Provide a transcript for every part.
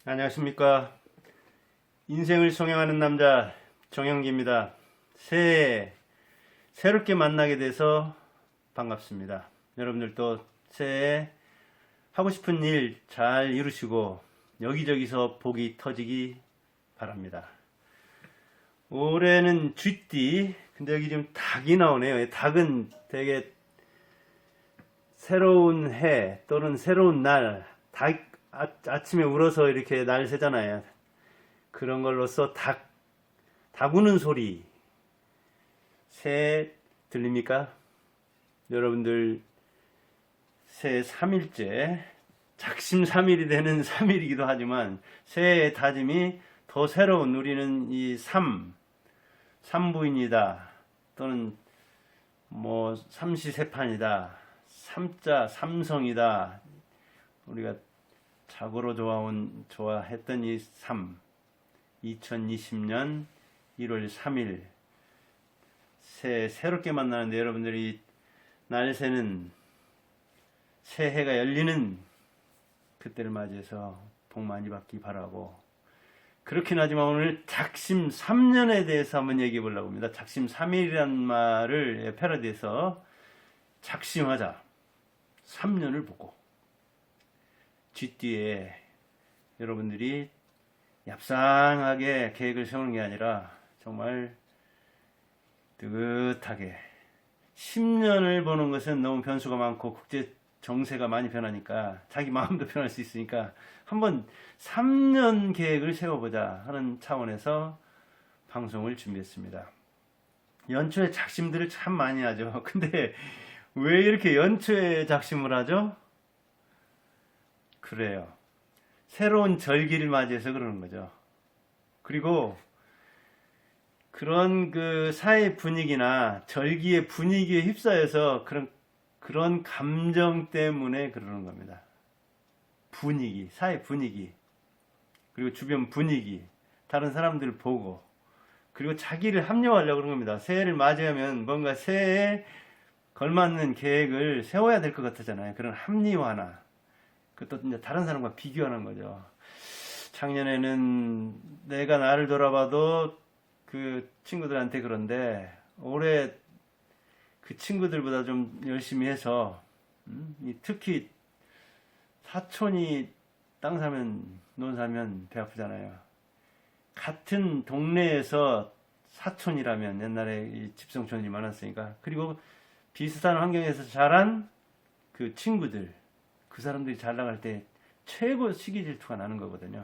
안녕하십니까. 인생을 성형하는 남자 정영기입니다. 새해 새롭게 만나게 돼서 반갑습니다. 여러분들도 새해 하고 싶은 일 잘 이루시고 여기저기서 복이 터지기 바랍니다. 올해는 쥐띠, 근데 여기 지금 닭이 나오네요. 닭은 되게 새로운 해 또는 새로운 날, 아침에 울어서 이렇게 날 새잖아요. 그런 걸로써 닭 우는 소리, 새 들립니까? 여러분들 새해 3일째, 작심삼일이 되는 3일이기도 하지만 새해의 다짐이 더 새로운, 우리는 이 삼부인이다 또는 뭐 삼시세판이다, 삼자 삼성이다, 우리가 자고로 좋아했던 이 2020년 1월 3일 새롭게 만나는데, 여러분들이 날 새는 새해가 열리는 그때를 맞이해서 복 많이 받기 바라고, 그렇긴 하지만 오늘 작심 3년에 대해서 한번 얘기해 보려고 합니다. 작심 3일이란 말을 패러디해서 작심하자, 3년을 보고 쥐뒤에 여러분들이 얍상하게 계획을 세우는 게 아니라 정말 느긋하게, 10년을 보는 것은 너무 변수가 많고 국제 정세가 많이 변하니까 자기 마음도 변할 수 있으니까 한번 3년 계획을 세워보자 하는 차원에서 방송을 준비했습니다. 연초에 작심들을 참 많이 하죠. 근데 왜 이렇게 연초에 작심을 하죠? 그래요. 새로운 절기를 맞이해서 그러는 거죠. 그리고 그런 그 사회 분위기나 절기의 분위기에 휩싸여서 그런 감정 때문에 그러는 겁니다. 분위기, 사회 분위기, 그리고 주변 분위기, 다른 사람들 보고, 그리고 자기를 합리화하려고 그런 겁니다. 새해를 맞이하면 뭔가 새해에 걸맞는 계획을 세워야 될 것 같잖아요. 그런 합리화나, 그것도 이제 다른 사람과 비교하는 거죠. 작년에는 내가 나를 돌아봐도 그 친구들한테 그런데 올해 그 친구들보다 좀 열심히 해서, 특히 사촌이 땅 사면 논 사면 배 아프잖아요. 같은 동네에서 사촌이라면, 옛날에 집성촌이 많았으니까, 그리고 비슷한 환경에서 자란 그 친구들, 그 사람들이 잘 나갈 때 최고 시기 질투가 나는 거거든요.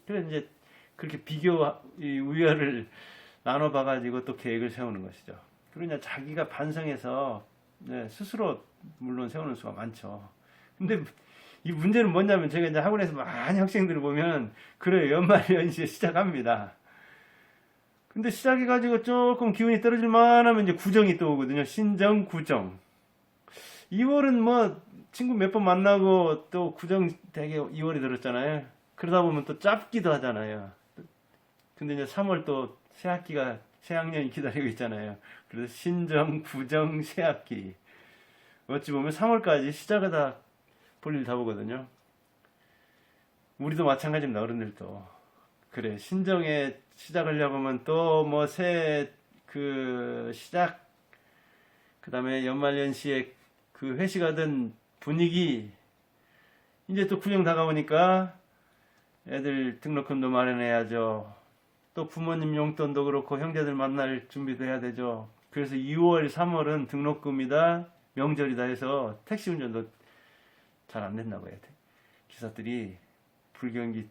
그래서 이제 그렇게 우열을 나눠봐가지고 또 계획을 세우는 것이죠. 그러냐, 자기가 반성해서 스스로 물론 세우는 수가 많죠. 근데 이 문제는 뭐냐면, 제가 이제 학원에서 많이 학생들을 보면 그래요. 연말연시에 시작합니다. 근데 시작해가지고 조금 기운이 떨어질 만하면 이제 구정이 또 오거든요. 신정, 구정. 2월은 뭐 친구 몇 번 만나고 또 구정 되게 2월이 들었잖아요. 그러다 보면 또 짧기도 하잖아요. 근데 이제 3월 또 새학기가, 새학년이 기다리고 있잖아요. 그래서 신정, 구정, 새학기. 어찌 보면 3월까지 시작을 다 볼일 다 보거든요. 우리도 마찬가지입니다. 어른들도. 그래, 신정에 시작하려고 하면 또 뭐 그 시작, 그 다음에 연말연시에 그 회식하던 분위기, 이제 또 구정 다가오니까 애들 등록금도 마련해야죠. 또 부모님 용돈도 그렇고 형제들 만날 준비도 해야 되죠. 그래서 2월, 3월은 등록금이다, 명절이다 해서 택시 운전도 잘 안 된다고 해요. 기사들이 불경기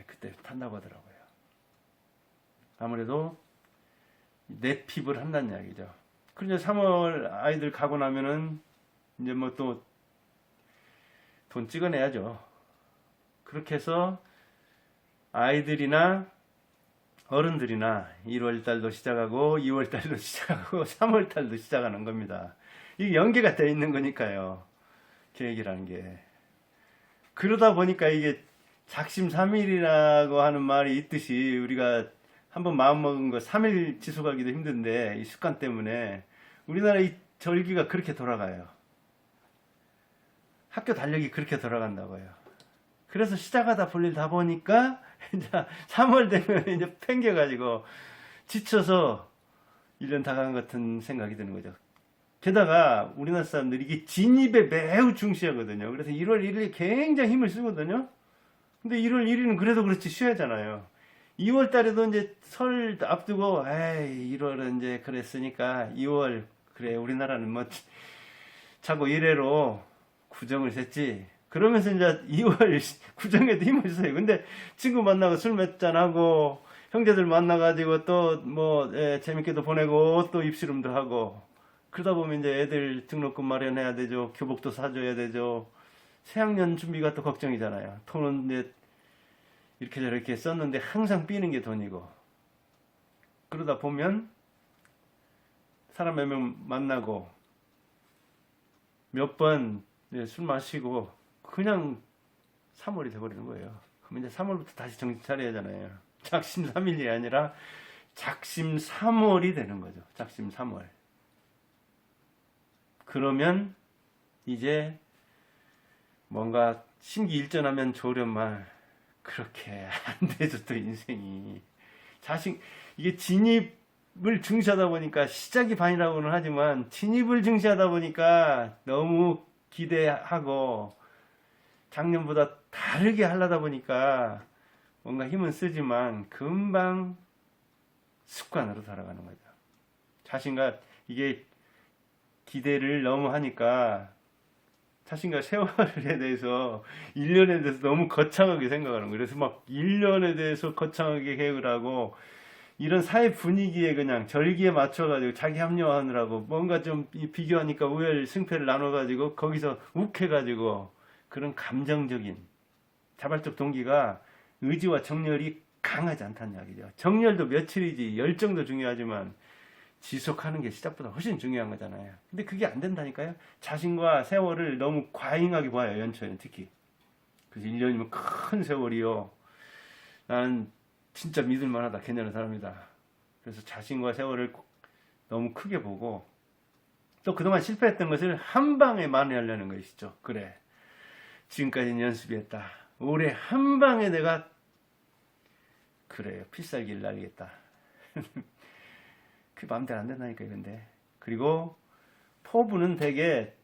그때 탄다고 하더라고요. 아무래도 내핍을 한다는 이야기죠. 그런데 3월 아이들 가고 나면은 이제 뭐 또 돈 찍어내야죠. 그렇게 해서 아이들이나 어른들이나 1월 달도 시작하고 2월 달도 시작하고 3월 달도 시작하는 겁니다. 이게 연계가 되어 있는 거니까요. 계획이라는 게. 그러다 보니까 이게 작심삼일이라고 하는 말이 있듯이, 우리가 한번 마음먹은 거 3일 지속하기도 힘든데 이 습관 때문에 우리나라 이 절기가 그렇게 돌아가요. 학교 달력이 그렇게 돌아간다고요. 그래서 시작하다 볼 일 다 보니까 이제 3월 되면 이제 팽겨가지고 지쳐서 1년 다 간 것 같은 생각이 드는 거죠. 게다가 우리나라 사람들이 이게 진입에 매우 중시하거든요. 그래서 1월 1일에 굉장히 힘을 쓰거든요. 근데 1월 1일은 그래도 그렇지 쉬어야잖아요. 2월 달에도 이제 설 앞두고, 에이, 1월은 이제 그랬으니까 2월, 그래, 우리나라는 뭐, 자고 이래로 구정을 셌지. 그러면서 이제 2월 구정에도 힘을 써요. 근데 친구 만나고 술 몇 잔하고, 형제들 만나가지고 또 뭐, 재밌게도 보내고, 또 입씨름도 하고, 그러다 보면 이제 애들 등록금 마련해야 되죠. 교복도 사줘야 되죠. 새학년 준비가 또 걱정이잖아요. 돈은 이제 이렇게 저렇게 썼는데 항상 삐는 게 돈이고. 그러다 보면 사람 몇 명 만나고 몇 번 술 마시고 그냥 3월이 돼버리는 거예요. 그럼 이제 3월부터 다시 정신 차려야 하잖아요. 작심 3일이 아니라 작심 3월이 되는 거죠. 작심 3월. 그러면 이제 뭔가 심기일전하면 좋으련만 그렇게 안 되죠. 또 인생이 이게 진입을 중시하다 보니까 시작이 반이라고는 하지만 진입을 중시하다 보니까 너무 기대하고 작년보다 다르게 하려다 보니까 뭔가 힘은 쓰지만 금방 습관으로 살아가는 거죠. 자신과 이게 기대를 너무 하니까 자신과 세월에 대해서 1년에 대해서 너무 거창하게 생각하는 거예요. 그래서 막 1년에 대해서 거창하게 계획을 하고 이런 사회 분위기에 그냥 절기에 맞춰가지고 자기 합리화하느라고 뭔가 좀 비교하니까 우열 승패를 나눠가지고 거기서 욱해가지고 그런 감정적인 자발적 동기가 의지와 정열이 강하지 않다는 이야기죠. 정열도 며칠이지 열정도 중요하지만 지속하는 게 시작보다 훨씬 중요한 거잖아요. 근데 그게 안 된다니까요. 자신과 세월을 너무 과잉하게 봐요. 연초에는 특히. 그래서 1년이면 큰 세월이요. 나는 진짜 믿을 만하다. 괜찮은 사람이다. 그래서 자신과 세월을 너무 크게 보고 또 그동안 실패했던 것을 한 방에 만회하려는 것이죠. 그래. 지금까지는 연습이었다. 올해 한 방에 내가 그래요. 필살기를 날리겠다. 그 마음대로 안 된다니까요, 근데. 그리고 포부는 되게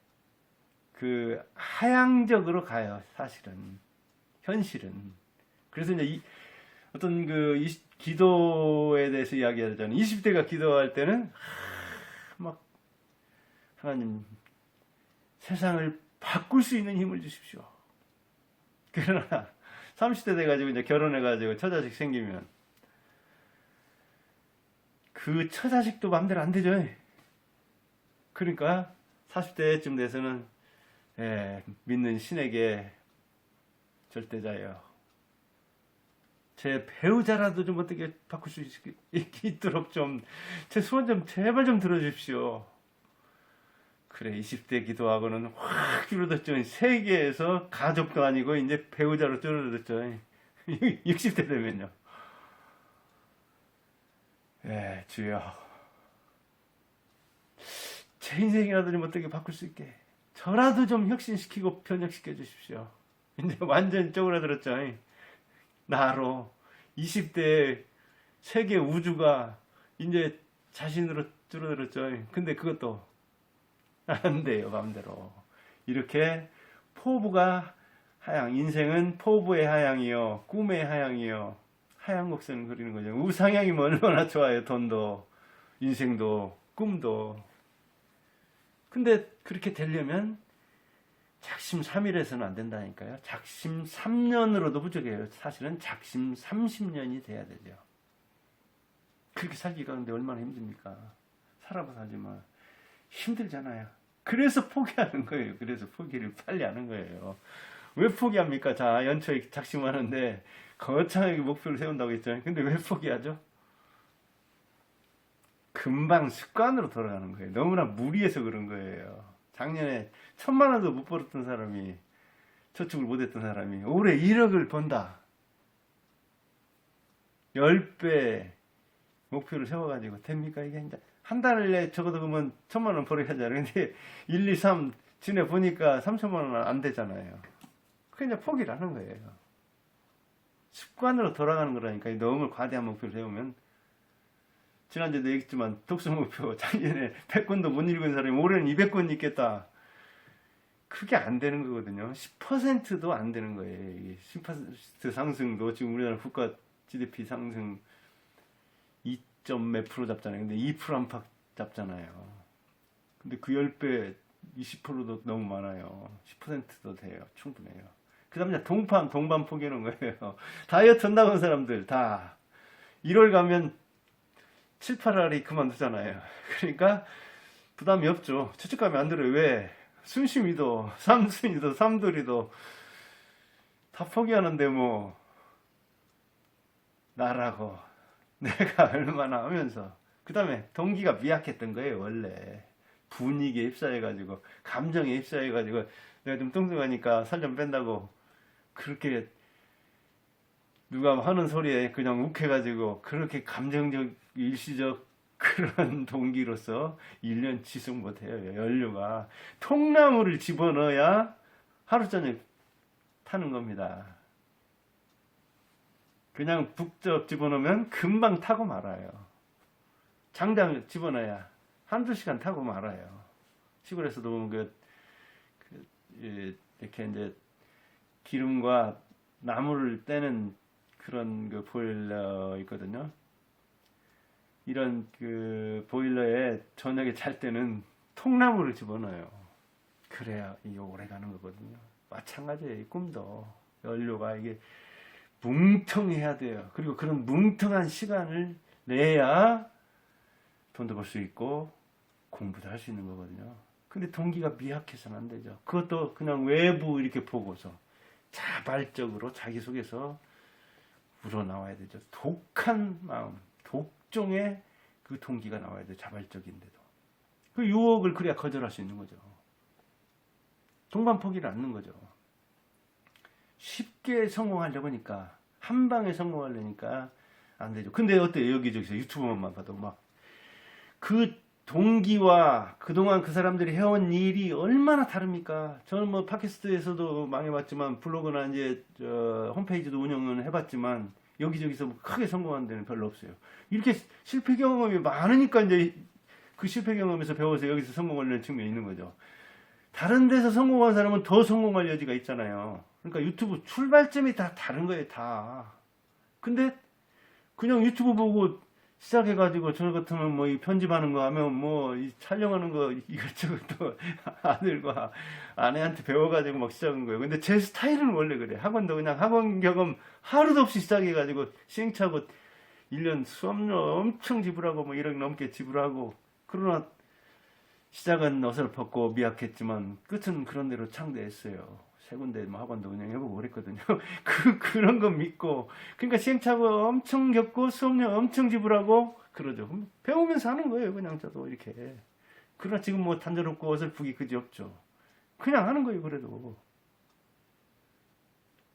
그 하향적으로 가요, 사실은. 현실은. 그래서 이제 어떤 그 기도에 대해서 이야기하잖아요. 20대가 기도할 때는 막 하나님 세상을 바꿀 수 있는 힘을 주십시오. 그러나 30대 돼가지고 이제 결혼해가지고 처자식 생기면 그 처자식도 마음대로 안 되죠. 그러니까 40대쯤 돼서는 믿는 신에게 절대자예요. 제 배우자라도 좀 어떻게 바꿀 수 있도록 좀 제 소원 좀 제발 좀 들어주십시오. 그래 20대 기도하고는 확 줄어들었죠. 세계에서 가족도 아니고 이제 배우자로 줄어들었죠. 60대 되면요. 주여 제 인생이라도 좀 어떻게 바꿀 수 있게 저라도 좀 혁신시키고 변혁시켜 주십시오. 이제 완전 쪼그라들었죠. 나로 20대 세계 우주가 이제 자신으로 줄어들었죠. 근데 그것도 안 돼요. 마음대로 이렇게 포부가 하향, 인생은 포부의 하향이요 꿈의 하향이요 하얀 곡선을 그리는 거죠. 우상향이면 얼마나 좋아요. 돈도 인생도 꿈도. 근데 그렇게 되려면 작심 3일에서는 안 된다니까요. 작심 3년으로도 부족해요. 사실은 작심 30년이 돼야 되죠. 그렇게 살기가 근데 얼마나 힘듭니까? 살아봐서 하지만 힘들잖아요. 그래서 포기하는 거예요. 그래서 포기를 빨리 하는 거예요. 왜 포기합니까? 자, 연초에 작심하는데 거창하게 목표를 세운다고 했잖아요. 근데 왜 포기하죠? 금방 습관으로 돌아가는 거예요. 너무나 무리해서 그런 거예요. 작년에 1,000만 원도 못 벌었던 사람이, 저축을 못 했던 사람이 올해 1억을 번다. 10배 목표를 세워가지고 됩니까? 이게 이제 한 달에 적어도 그러면 1,000만 원 벌어야 하잖아요. 근데 1, 2, 3 지내보니까 3,000만 원은 안 되잖아요. 그냥 포기를 하는 거예요. 습관으로 돌아가는 거라니까. 너무 과대한 목표를 세우면. 지난주에도 얘기했지만 독서 목표 작년에 100권도 못 읽은 사람이 올해는 200권 읽겠다. 그게 안 되는 거거든요. 10%도 안 되는 거예요. 이게 10% 상승도 지금 우리나라 국가 GDP 상승 2몇 프로 잡잖아요. 근데 2% 안팎 잡잖아요. 근데 그 10배 20%도 너무 많아요. 10%도 돼요. 충분해요. 그 다음에 동반 포기하는 거예요. 다이어트 한다고 하는 사람들 다 1월 가면 7, 8알이 그만두잖아요. 그러니까 부담이 없죠. 죄책감이 안 들어요. 왜? 순심이도 삼순이도 삼돌이도 다 포기하는데 뭐 나라고 내가 얼마나 하면서 그 다음에 동기가 미약했던 거예요. 원래 분위기에 휩싸여가지고 감정에 휩싸여가지고 내가 좀 뚱뚱하니까 살 좀 뺀다고 그렇게 누가 하는 소리에 그냥 욱해가지고 그렇게 감정적 일시적 그런 동기로서 1년 지속 못해요. 연료가 통나무를 집어넣어야 하루 저녁 타는 겁니다. 그냥 북적 집어넣으면 금방 타고 말아요. 장장 집어넣어야 한두 시간 타고 말아요. 시골에서도 보면 이렇게 이제 기름과 나무를 떼는 그런 그 보일러 있거든요. 이런 그 보일러에 저녁에 잘 때는 통나무를 집어넣어요. 그래야 이게 오래 가는 거거든요. 마찬가지예요. 이 꿈도 연료가 이게 뭉텅해야 돼요. 그리고 그런 뭉텅한 시간을 내야 돈도 벌 수 있고 공부도 할 수 있는 거거든요. 근데 동기가 미약해서는 안 되죠. 그것도 그냥 외부 이렇게 보고서 자발적으로 자기 속에서 우러나와야 되죠. 독한 마음, 독종의 그 동기가 나와야 돼요. 자발적인데도. 그 유혹을 그래야 거절할 수 있는 거죠. 동반 포기를 않는 거죠. 쉽게 성공하려고 하니까 한 방에 성공하려니까 안 되죠. 근데 어때요? 여기저기서 유튜브만 봐도 막 그 동기와 그동안 그 사람들이 해온 일이 얼마나 다릅니까? 저는 뭐 팟캐스트에서도 망해봤지만 블로그나 이제 홈페이지도 운영은 해봤지만 여기저기서 뭐 크게 성공한 데는 별로 없어요. 이렇게 실패 경험이 많으니까 이제 그 실패 경험에서 배워서 여기서 성공하려는 측면이 있는 거죠. 다른 데서 성공한 사람은 더 성공할 여지가 있잖아요. 그러니까 유튜브 출발점이 다 다른 거예요, 다. 근데 그냥 유튜브 보고 시작해가지고 저 같으면 뭐 이 편집하는 거 하면 뭐 이 촬영하는 거 이것저것 또 아들과 아내한테 배워가지고 막 시작한 거예요. 근데 제 스타일은 원래 그래. 학원도 그냥 학원 경험 하루도 없이 시작해가지고 시행착오 1년 수업료 엄청 지불하고 뭐 1억 넘게 지불하고 그러나 시작은 어설펐고 미약했지만 끝은 그런 대로 창대했어요. 세 군데 뭐 학원도 운영해보고 그랬거든요. 그런 거 믿고. 그러니까 시행착오 엄청 겪고 수업료 엄청 지불하고 그러죠. 배우면서 하는 거예요. 그냥 저도 이렇게. 그러나 지금 뭐 단조롭고 어설프기 그지 없죠. 그냥 하는 거예요. 그래도.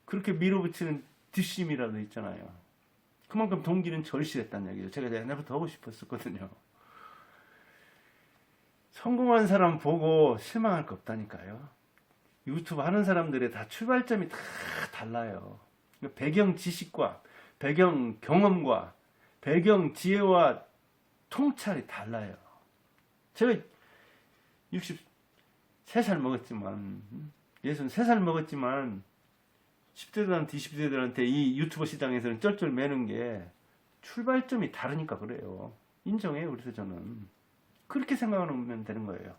그렇게 밀어붙이는 뒷심이라도 있잖아요. 그만큼 동기는 절실했다는 얘기죠. 제가 옛날부터 하고 싶었었거든요. 성공한 사람 보고 실망할 거 없다니까요. 유튜브 하는 사람들의 다 출발점이 다 달라요. 배경 지식과 배경 경험과 배경 지혜와 통찰이 달라요. 제가 63살 먹었지만 63살 먹었지만 10대들한테 20대들한테 이 유튜버 시장에서는 쩔쩔 매는 게 출발점이 다르니까 그래요. 인정해요. 그래서 저는 그렇게 생각하면 되는 거예요.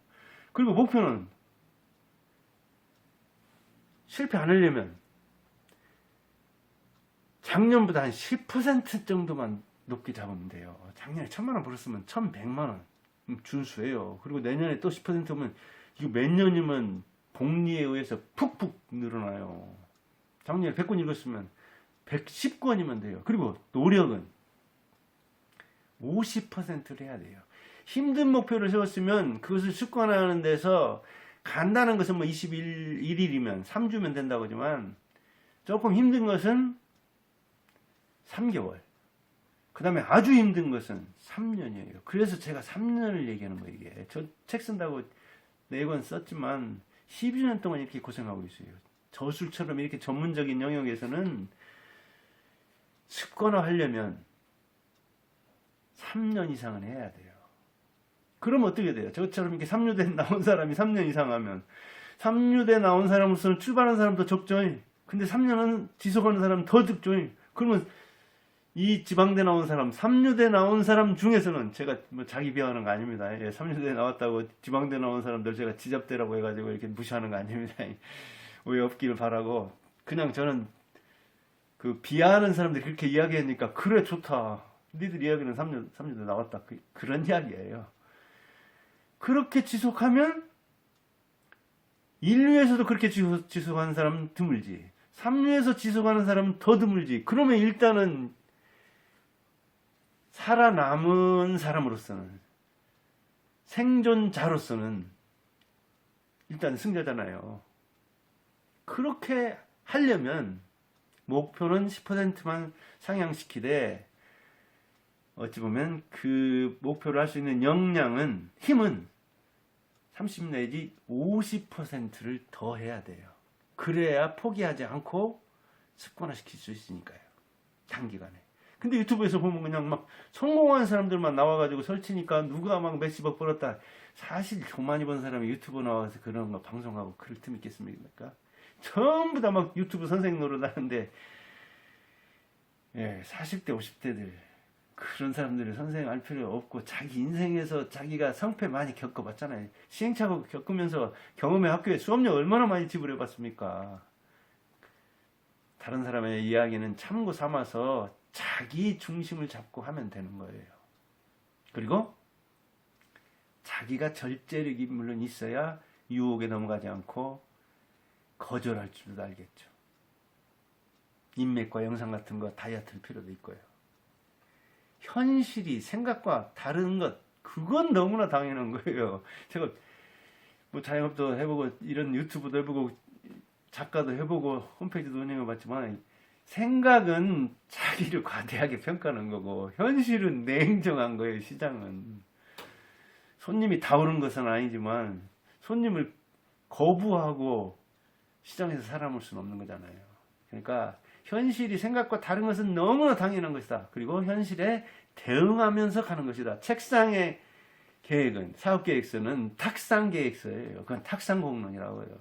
그리고 목표는 실패 안 하려면 작년보다 한 10% 정도만 높게 잡으면 돼요. 작년에 1,000만 원 벌었으면 1,100만 원 준수해요. 그리고 내년에 또 10%면 이거 몇 년이면 복리에 의해서 푹푹 늘어나요. 작년에 100권 읽었으면 110권이면 돼요. 그리고 노력은 50%를 해야 돼요. 힘든 목표를 세웠으면 그것을 습관화하는 데서 간다는 것은 뭐 21일이면 3주면 된다고 하지만 조금 힘든 것은 3개월. 그 다음에 아주 힘든 것은 3년이에요. 그래서 제가 3년을 얘기하는 거예요. 이게. 저 책 쓴다고 4권 썼지만 12년 동안 이렇게 고생하고 있어요. 저술처럼 이렇게 전문적인 영역에서는 습관화하려면 3년 이상은 해야 돼요. 그럼 어떻게 돼요? 저처럼 이렇게 3류대 나온 사람이 3년 이상 하면 3류대 나온 사람으로서는 출발한 사람도 적죠. 근데 3년은 지속하는 사람 더 적죠. 그러면 이 지방대 나온 사람, 3류대 나온 사람 중에서는 제가 뭐 자기 비하하는 거 아닙니다. 예, 3류대 나왔다고 지방대 나온 사람들 제가 지잡대라고 해가지고 이렇게 무시하는 거 아닙니다. 오해 없기를 바라고 그냥 저는 그 비하하는 사람들이 그렇게 이야기하니까 그래 좋다. 니들 이야기는 3류대 나왔다. 그런 이야기예요. 그렇게 지속하면 인류에서도 그렇게 지속하는 사람은 드물지. 3류에서 지속하는 사람은 더 드물지. 그러면 일단은 살아남은 사람으로서는 생존자로서는 일단 승자잖아요. 그렇게 하려면 목표는 10%만 상향시키되 어찌 보면 그 목표를 할 수 있는 역량은 힘은 30 내지 50%를 더 해야 돼요. 그래야 포기하지 않고 습관화시킬 수 있으니까요. 단기간에. 근데 유튜브에서 보면 그냥 막 성공한 사람들만 나와가지고 설치니까 누가 막 몇십억 벌었다. 사실 돈 많이 번 사람이 유튜브 나와서 그런 거 방송하고 그럴 틈 있겠습니까? 전부 다 막 유튜브 선생 노릇하는데, 예, 40대, 50대들 그런 사람들을 선생할 필요 없고 자기 인생에서 자기가 성패 많이 겪어봤잖아요. 시행착오 겪으면서 경험의 학교에 수업료 얼마나 많이 지불해봤습니까? 다른 사람의 이야기는 참고 삼아서 자기 중심을 잡고 하면 되는 거예요. 그리고 자기가 절제력이 물론 있어야 유혹에 넘어가지 않고 거절할 줄도 알겠죠. 인맥과 영상 같은 거 다이어트할 필요도 있고요. 현실이 생각과 다른 것, 그건 너무나 당연한 거예요. 제가 뭐 자영업도 해보고 이런 유튜브도 해보고 작가도 해보고 홈페이지도 운영해봤지만 생각은 자기를 과대하게 평가하는 거고 현실은 냉정한 거예요. 시장은 손님이 다 오른 것은 아니지만 손님을 거부하고 시장에서 살아남을 수는 없는 거잖아요. 그러니까 현실이 생각과 다른 것은 너무나 당연한 것이다. 그리고 현실에 대응하면서 가는 것이다. 책상의 계획은, 사업계획서는 탁상계획서예요. 그건 탁상공론이라고 해요.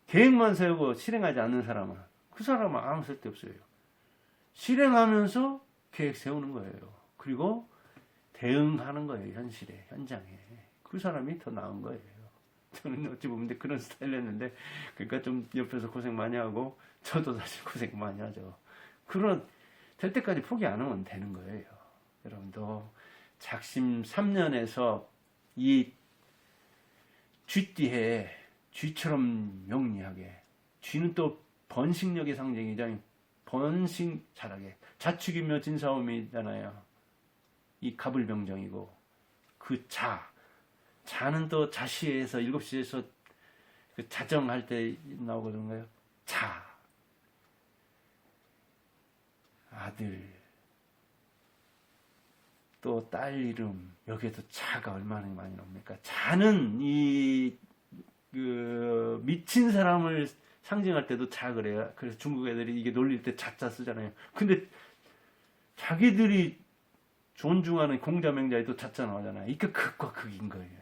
계획만 세우고 실행하지 않는 사람은 그 사람은 아무 쓸데없어요. 실행하면서 계획 세우는 거예요. 그리고 대응하는 거예요. 현실에, 현장에. 그 사람이 더 나은 거예요. 저는 어찌 보면 그런 스타일이었는데 그러니까 좀 옆에서 고생 많이 하고 저도 사실 고생 많이 하죠. 그런 될 때까지 포기 안 하면 되는 거예요. 여러분도 작심 3년에서 이 쥐띠해 쥐처럼 영리하게, 쥐는 또 번식력의 상징이자 번식 잘하게, 자축이며 진사오미잖아요. 이 갑을병정이고 그 자는 또 자시에서 7시에서 그 자정할 때 나오거든요. 자, 아들, 또 딸 이름, 여기에도 자가 얼마나 많이 나옵니까? 자는 그 미친 사람을 상징할 때도 자 그래요. 그래서 중국 애들이 이게 놀릴 때 자자 쓰잖아요. 근데 자기들이 존중하는 공자명자에도 자자 나오잖아요. 이게 극과 극인 거예요.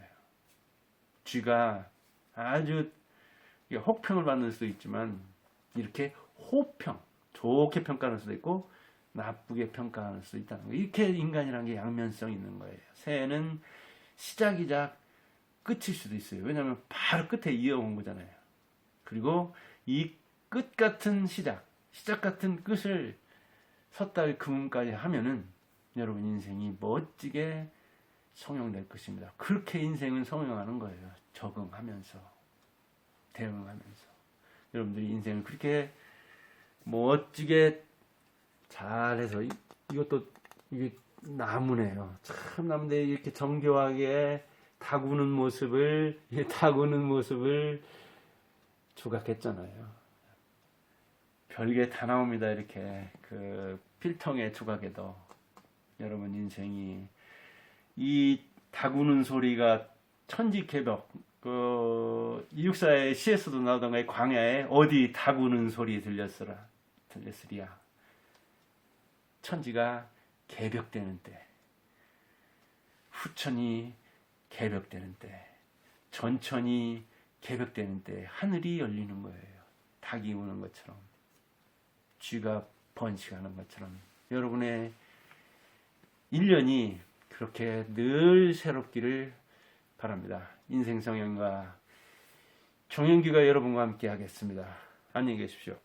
쥐가 아주 혹평을 받는 수도 있지만 이렇게 호평, 좋게 평가하는 수도 있고 나쁘게 평가하는 수도 있다는 거예요. 이렇게 인간이라는 게 양면성이 있는 거예요. 새해는 시작이자 끝일 수도 있어요. 왜냐하면 바로 끝에 이어온 거잖아요. 그리고 이 끝 같은 시작 같은 끝을 섣달 금음까지 하면은 여러분 인생이 멋지게 성형될 것입니다. 그렇게 인생은 성형하는 거예요. 적응하면서, 대응하면서. 여러분들이 인생을 그렇게 멋지게 잘해서, 이것도, 이게 나무네요. 참 나무인데 이렇게 정교하게 다구는 모습을 조각했잖아요. 별게 다 나옵니다. 이렇게 그 필통의 조각에도. 여러분 인생이 이 다구는 소리가 천지개벽, 그 이육사의 시에서도 나오던가 광야에 어디 닭 우는 소리 들렸으리야. 천지가 개벽되는 때, 후천이 개벽되는 때, 전천이 개벽되는 때 하늘이 열리는 거예요. 닭이 우는 것처럼, 쥐가 번식하는 것처럼 여러분의 1년이 그렇게 늘 새롭기를 바랍니다. 인생 성형과 정영기가 여러분과 함께 하겠습니다. 안녕히 계십시오.